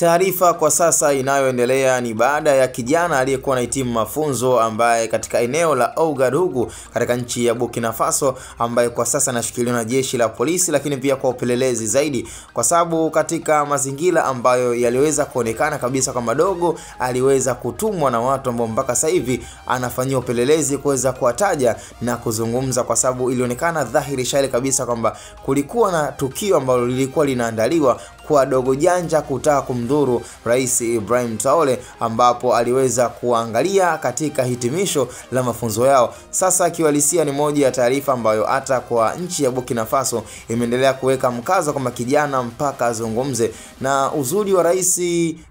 Taarifa kwa sasa inayoendelea ni baada ya kijana aliyekuwa anahitimu mafunzo ambaye katika eneo la Ouagadougou katika nchi ya Burkina Faso, ambaye kwa sasa anashikiliwa na jeshi la polisi, lakini pia kwa upelelezi zaidi, kwa sababu katika mazingira ambayo yaliweza kuonekana kabisa kwamba dogo aliweza kutumwa na watu ambao mpaka sasa hivi anafanyia upelelezi kuweza kuwataja na kuzungumza, kwa sababu ilionekana dhahiri shahiri kabisa kwamba kulikuwa na tukio ambalo lilikuwa linaandaliwa kwa dogo janja kutaka kumdhuru Rais Ibrahim Traore, ambapo aliweza kuangalia katika hitimisho la mafunzo yao. Sasa kiuhalisia ni moja ya taarifa ambayo hata kwa nchi ya Burkina Faso imeendelea kuweka mkazo kwamba kijana mpaka azungumze, na uzuri wa Rais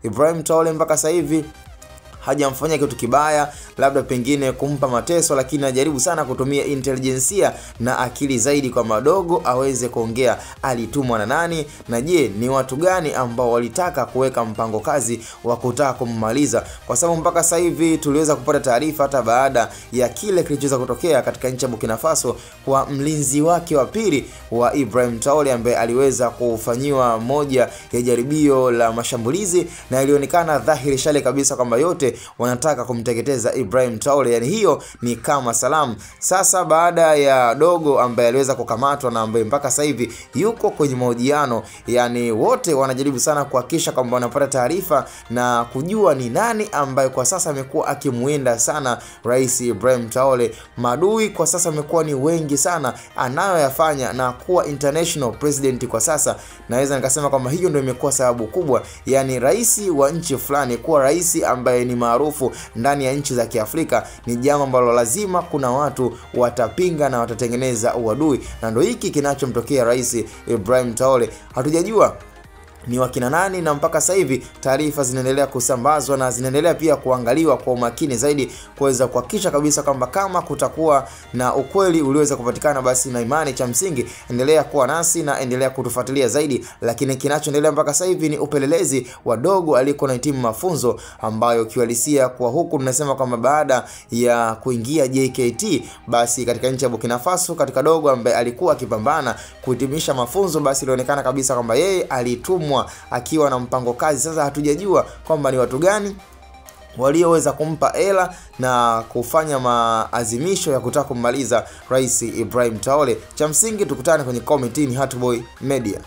Ibrahim Traore mpaka sasa hivi hajamfanya kitu kibaya, labda pengine kumpa mateso, lakini anajaribu sana kutumia intelijensia na akili zaidi kwa madogo aweze kuongea alitumwa na nani, na je ni watu gani ambao walitaka kuweka mpango kazi wa kutaka kummaliza, kwa sababu mpaka sasa hivi tuliweza kupata taarifa hata baada ya kile kilichoweza kutokea katika nchi ya Burkina Faso kwa mlinzi wake wa pili wa Ibrahim Traore ambaye aliweza kufanyiwa moja ya jaribio la mashambulizi, na ilionekana dhahiri shale kabisa kwamba yote wanataka kumteketeza Ibrahim Traore, yani hiyo ni kama salamu. Sasa baada ya dogo ambaye aliweza kukamatwa na ambaye mpaka sasa hivi yuko kwenye mahojiano, yani wote wanajaribu sana kuhakikisha kwamba wanapata taarifa na kujua ni nani ambaye kwa sasa amekuwa akimuenda sana Rais Ibrahim Traore. Madui kwa sasa amekuwa ni wengi sana anayoyafanya, na kuwa international president kwa sasa naweza nikasema kwamba hiyo ndio imekuwa sababu kubwa, yani rais wa nchi fulani kuwa rais ambaye ni maarufu ndani ya nchi za Kiafrika ni jambo ambalo lazima kuna watu watapinga na watatengeneza uadui, na ndio hiki kinachomtokea Rais Ibrahim Traore. Hatujajua ni wakina nani, na mpaka sasa hivi taarifa zinaendelea kusambazwa na zinaendelea pia kuangaliwa kwa umakini zaidi kuweza kuhakikisha kabisa kwamba kama kutakuwa na ukweli ulioweza kupatikana, basi na imani cha msingi endelea kuwa nasi na endelea kutufuatilia zaidi. Lakini kinachoendelea mpaka sasa hivi ni upelelezi wa dogo aliyekuwa anahitimu mafunzo, ambayo kiuhalisia kwa huku tunasema kwamba baada ya kuingia JKT basi katika nchi ya Burkina Faso, katika dogo ambaye alikuwa akipambana kuhitimisha mafunzo, basi ilionekana kabisa kwamba yeye alitumwa akiwa na mpango kazi. Sasa hatujajua kwamba ni watu gani walioweza kumpa hela na kufanya maazimisho ya kutaka kummaliza Rais Ibrahim Traore. Cha msingi tukutane kwenye comment. Ni Hatboy Media.